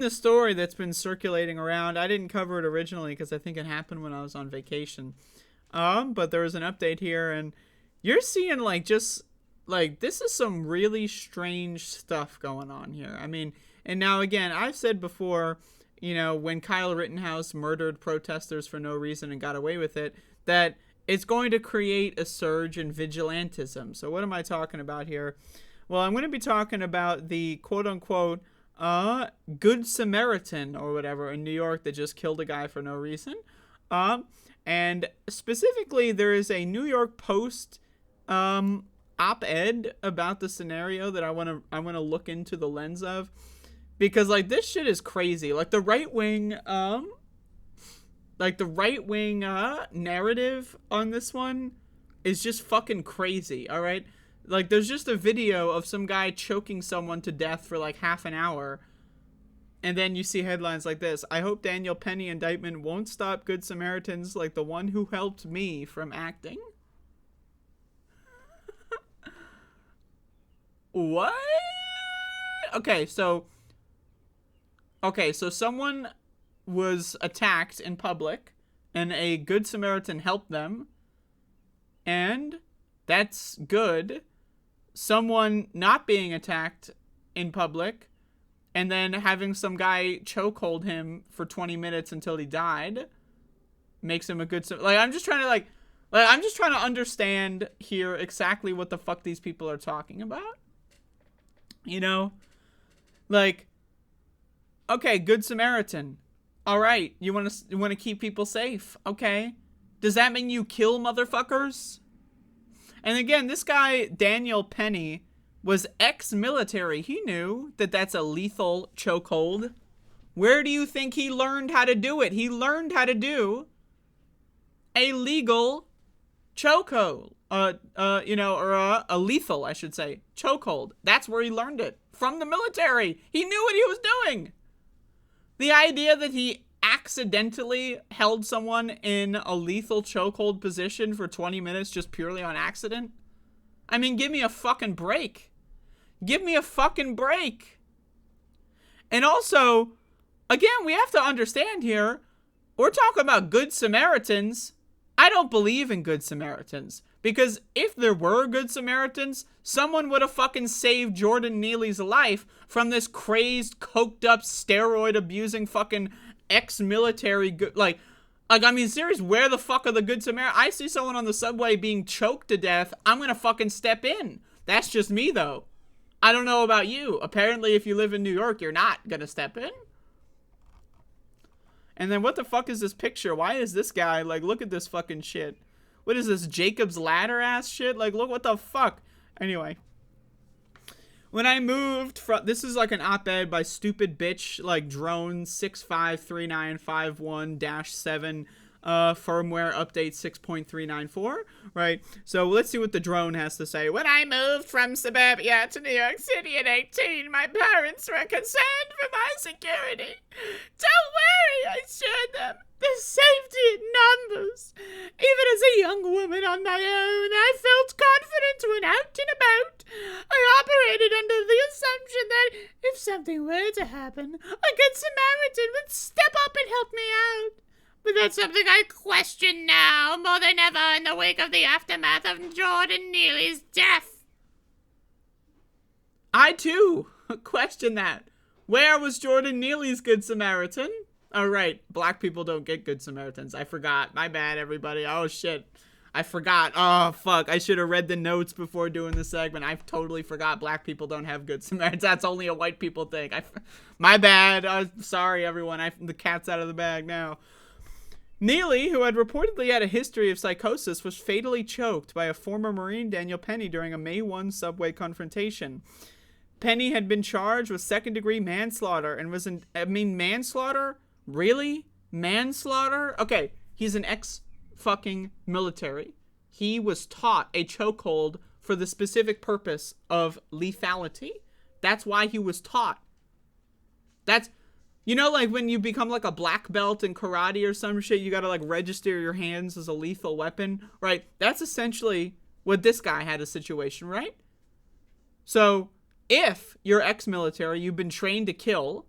The story that's been circulating around. I didn't cover it originally because I think it happened when I was on vacation. But there was an update here, and you're seeing like just like this is some really strange stuff going on here. I mean, and now again, I've said before, when Kyle Rittenhouse murdered protesters for no reason and got away with it, that it's going to create a surge in vigilantism. So what am I talking about here? Well, I'm going to be talking about the quote unquote Good Samaritan or whatever in New York that just killed a guy for no reason. And specifically, there is a New York Post op-ed about the scenario that I want to look into the lens of, because like this shit is crazy. Like the right wing narrative on this one is just fucking crazy. All right. Like, there's just a video of some guy choking someone to death for like half an hour. And then you see headlines like this. I hope Daniel Penny indictment won't stop Good Samaritans like the one who helped me from acting. What? Okay, so someone was attacked in public and a Good Samaritan helped them. And that's good. Someone not being attacked in public and then having some guy chokehold him for 20 minutes until he died makes him a good... I'm just trying to understand here exactly what the fuck these people are talking about. Okay, Good Samaritan. All right, you want to keep people safe. Okay. Does that mean you kill motherfuckers? And again, this guy, Daniel Penny, was ex-military. He knew that that's a lethal chokehold. Where do you think he learned how to do it? He learned how to do a legal chokehold. Or a lethal, I should say, chokehold. That's where he learned it. From the military. He knew what he was doing. The idea that he accidentally held someone in a lethal chokehold position for 20 minutes just purely on accident? I mean, give me a fucking break. Give me a fucking break. And also, again, we have to understand here, we're talking about Good Samaritans. I don't believe in Good Samaritans. Because if there were Good Samaritans, someone would have fucking saved Jordan Neely's life from this crazed, coked up, steroid abusing fucking ex-military good, I mean, serious, where the fuck are the Good Samaritans? I see someone on the subway being choked to death, I'm gonna fucking step in. That's just me, though. I don't know about you. Apparently, if you live in New York, you're not gonna step in. And then what the fuck is this picture? Why is this guy, look at this fucking shit. What is this, Jacob's Ladder ass shit? Look, what the fuck? Anyway. When I moved from... This is like an op-ed by stupid bitch, drone 653951-7, firmware update 6.394, right? So let's see what the drone has to say. When I moved from suburbia to New York City at 18, my parents were concerned for my security. Don't worry, I assured them. There's safety in numbers. Even as a young woman on my own, I felt confident when out and about. I operated under the assumption that if something were to happen, a Good Samaritan would step up and help me out. But that's something I question now more than ever in the wake of the aftermath of Jordan Neely's death. I, too, question that. Where was Jordan Neely's Good Samaritan? Oh, right. Black people don't get Good Samaritans. I forgot. My bad, everybody. Oh, shit. I forgot. Oh, fuck. I should have read the notes before doing the segment. I totally forgot black people don't have Good Samaritans. That's only a white people thing. My bad. Sorry, everyone. The cat's out of the bag now. Neely, who had reportedly had a history of psychosis, was fatally choked by a former Marine, Daniel Penny, during a May 1 subway confrontation. Penny had been charged with second-degree manslaughter and was manslaughter? Really? Manslaughter? Okay, he's an ex-fucking military. He was taught a chokehold for the specific purpose of lethality. That's why he was taught. That's... when you become a black belt in karate or some shit, you gotta register your hands as a lethal weapon, right? That's essentially what this guy had a situation, right? So, if you're ex-military, you've been trained to kill,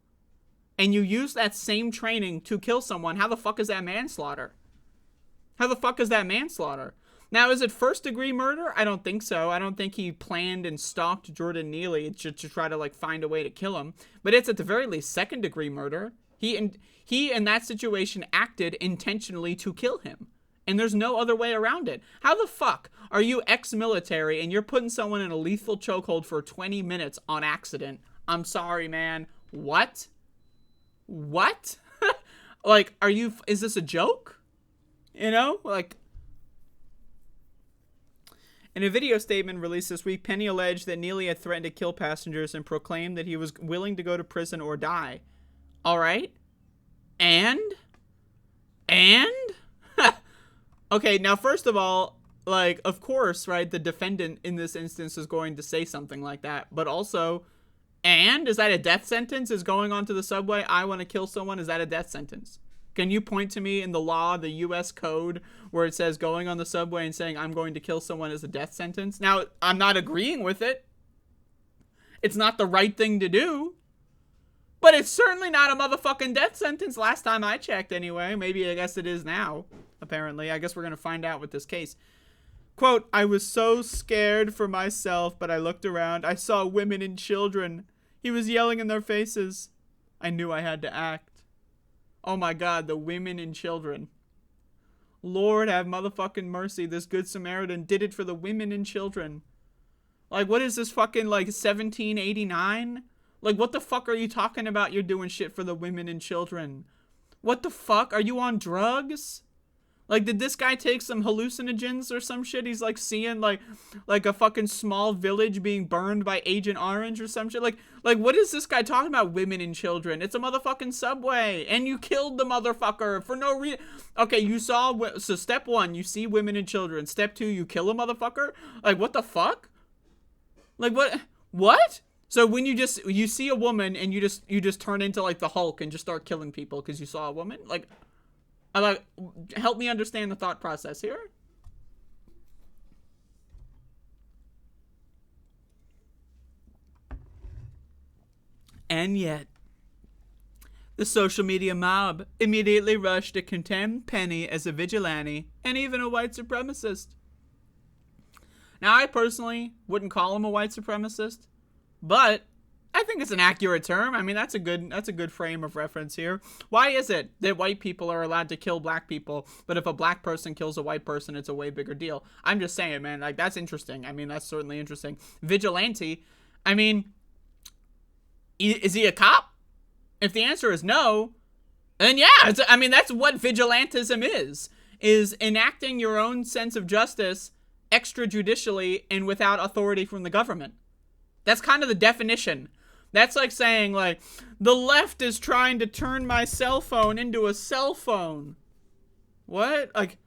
and you use that same training to kill someone, how the fuck is that manslaughter? How the fuck is that manslaughter? Now, is it first-degree murder? I don't think so. I don't think he planned and stalked Jordan Neely to try to, like, find a way to kill him. But it's at the very least second-degree murder. He in that situation acted intentionally to kill him. And there's no other way around it. How the fuck are you ex-military and you're putting someone in a lethal chokehold for 20 minutes on accident? I'm sorry, man. What? What? Like, is this a joke? You know? Like, in a video statement released this week, Penny alleged that Neely had threatened to kill passengers and proclaimed that he was willing to go to prison or die. All right? And? Okay, now, first of all, like, of course, right, the defendant in this instance is going to say something like that. But also, and? Is that a death sentence? Is going onto the subway, I want to kill someone, is that a death sentence? Can you point to me in the law, the U.S. code, where it says going on the subway and saying I'm going to kill someone is a death sentence? Now, I'm not agreeing with it. It's not the right thing to do. But it's certainly not a motherfucking death sentence last time I checked anyway. Maybe I guess it is now, apparently. I guess we're going to find out with this case. Quote, I was so scared for myself, but I looked around. I saw women and children. He was yelling in their faces. I knew I had to act. Oh my God, the women and children. Lord have motherfucking mercy. This good Samaritan did it for the women and children. Like, what is this fucking, like, 1789? Like, what the fuck are you talking about? You're doing shit for the women and children. What the fuck? Are you on drugs? Like, did this guy take some hallucinogens or some shit? He's, like, seeing, like a fucking small village being burned by Agent Orange or some shit. Like, what is this guy talking about? Women and children. It's a motherfucking subway. And you killed the motherfucker for no reason. Okay, so step one, you see women and children. Step two, you kill a motherfucker? Like, what the fuck? Like, what? So when you see a woman and you just turn into, like, the Hulk and just start killing people because you saw a woman? Like, help me understand the thought process here. And yet, the social media mob immediately rushed to condemn Penny as a vigilante and even a white supremacist. Now, I personally wouldn't call him a white supremacist, but I think it's an accurate term. I mean, that's a good frame of reference here. Why is it that white people are allowed to kill black people, but if a black person kills a white person, it's a way bigger deal? I'm just saying, man, like, that's interesting. I mean, that's certainly interesting. Vigilante, I mean, is he a cop? If the answer is no, then yeah, I mean, that's what vigilantism is enacting your own sense of justice extrajudicially and without authority from the government. That's kind of the definition. That's like saying, like, the left is trying to turn my cell phone into a cell phone. What? Like,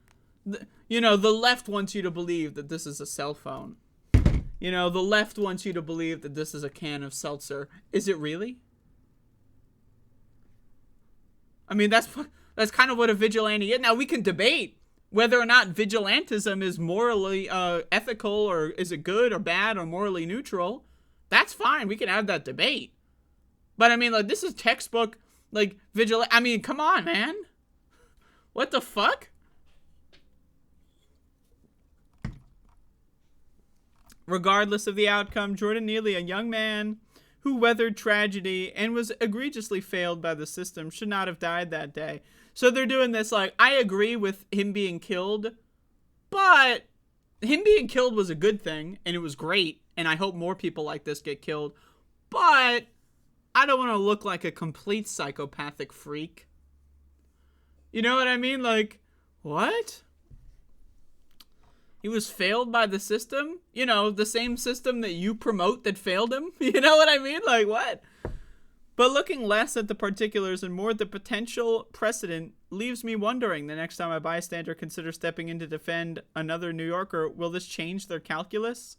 the left wants you to believe that this is a cell phone. The left wants you to believe that this is a can of seltzer. Is it really? I mean, that's kind of what a vigilante is. Now, we can debate whether or not vigilantism is morally ethical, or is it good or bad or morally neutral. That's fine. We can have that debate. But, I mean, like, this is textbook, like, vigilante. I mean, come on, man. What the fuck? Regardless of the outcome, Jordan Neely, a young man who weathered tragedy and was egregiously failed by the system, should not have died that day. So they're doing this, like, I agree with him being killed, but him being killed was a good thing, and it was great. And I hope more people like this get killed. But I don't want to look like a complete psychopathic freak. You know what I mean? Like, what? He was failed by the system? The same system that you promote that failed him? You know what I mean? Like, what? But looking less at the particulars and more at the potential precedent leaves me wondering, the next time a bystander considers stepping in to defend another New Yorker, will this change their calculus?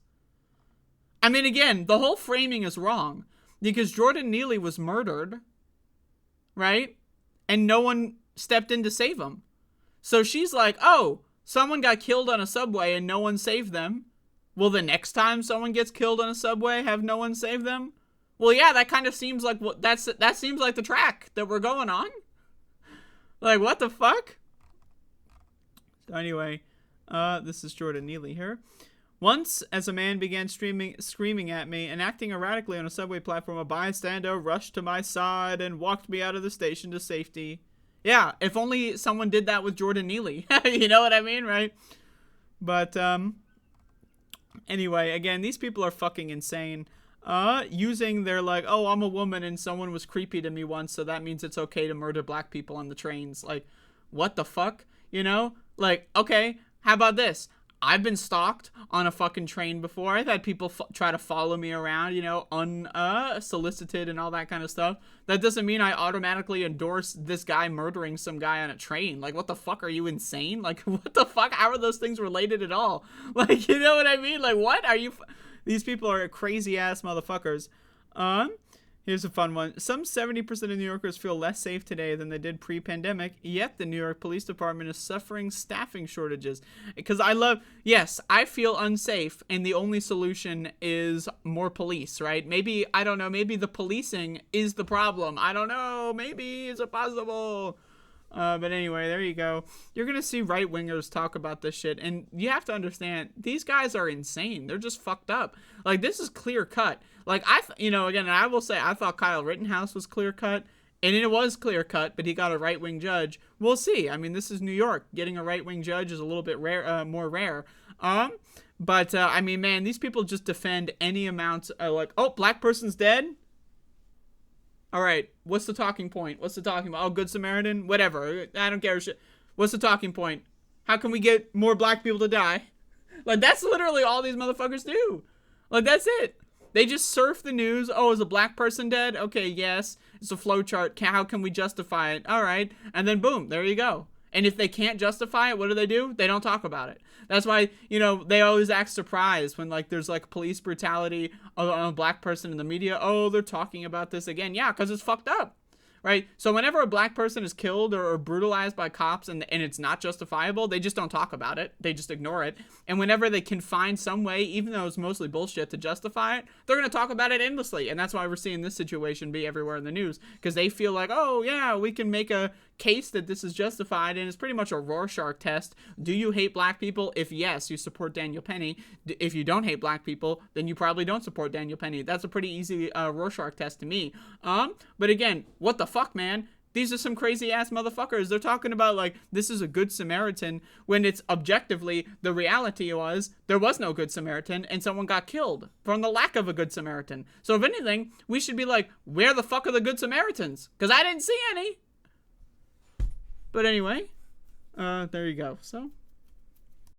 I mean, again, the whole framing is wrong, because Jordan Neely was murdered, right? And no one stepped in to save him. So she's like, oh, someone got killed on a subway and no one saved them. Will the next time someone gets killed on a subway have no one save them? Well, yeah, that kind of seems like that seems like the track that we're going on. Like, what the fuck? So anyway, this is Jordan Neely here. Once, as a man began screaming at me and acting erratically on a subway platform, a bystander rushed to my side and walked me out of the station to safety. Yeah, if only someone did that with Jordan Neely. You know what I mean, right? But, anyway, again, these people are fucking insane. Using their, like, oh, I'm a woman and someone was creepy to me once, so that means it's okay to murder black people on the trains. Like, what the fuck? You know? Like, okay, how about this? I've been stalked on a fucking train before. I've had people try to follow me around, you know, unsolicited and all that kind of stuff. That doesn't mean I automatically endorse this guy murdering some guy on a train. Like, what the fuck? Are you insane? Like, what the fuck? How are those things related at all? Like, you know what I mean? Like, what are you... These people are crazy-ass motherfuckers. Here's a fun one. Some 70% of New Yorkers feel less safe today than they did pre-pandemic, yet the New York Police Department is suffering staffing shortages. Because yes, I feel unsafe, and the only solution is more police, right? Maybe, I don't know, maybe the policing is the problem. I don't know, maybe, is it possible? But anyway, there you go. You're going to see right-wingers talk about this shit, and you have to understand, these guys are insane. They're just fucked up. Like, this is clear-cut. Like, again, I will say, I thought Kyle Rittenhouse was clear-cut, and it was clear-cut, but he got a right-wing judge. We'll see. I mean, this is New York. Getting a right-wing judge is a little bit more rare. But I mean, man, these people just defend any amount, like, oh, black person's dead? All right, what's the talking point? What's the talking about? Oh, Good Samaritan? Whatever. I don't care. What's the talking point? How can we get more black people to die? Like, that's literally all these motherfuckers do. Like, that's it. They just surf the news. Oh, is a black person dead? Okay, yes. It's a flowchart. How can we justify it? All right. And then, boom, there you go. And if they can't justify it, what do? They don't talk about it. That's why, they always act surprised when, like, there's, like, police brutality on a black person in the media. Oh, they're talking about this again. Yeah, because it's fucked up. Right? So whenever a black person is killed or brutalized by cops and it's not justifiable, they just don't talk about it. They just ignore it. And whenever they can find some way, even though it's mostly bullshit, to justify it, they're going to talk about it endlessly. And that's why we're seeing this situation be everywhere in the news. Because they feel like, oh, yeah, we can make a case that this is justified. And it's pretty much a Rorschach test. Do you hate black people? If yes, you support Daniel Penny. If you don't hate black people, then you probably don't support Daniel Penny. That's a pretty easy Rorschach test to me. But again, what the fuck, man? These are some crazy ass motherfuckers. They're talking about, like, this is a good Samaritan when it's objectively, the reality was there was no good Samaritan and someone got killed from the lack of a good Samaritan. So if anything, we should be like, where the fuck are the good Samaritans? Because I didn't see any. But anyway, there you go. So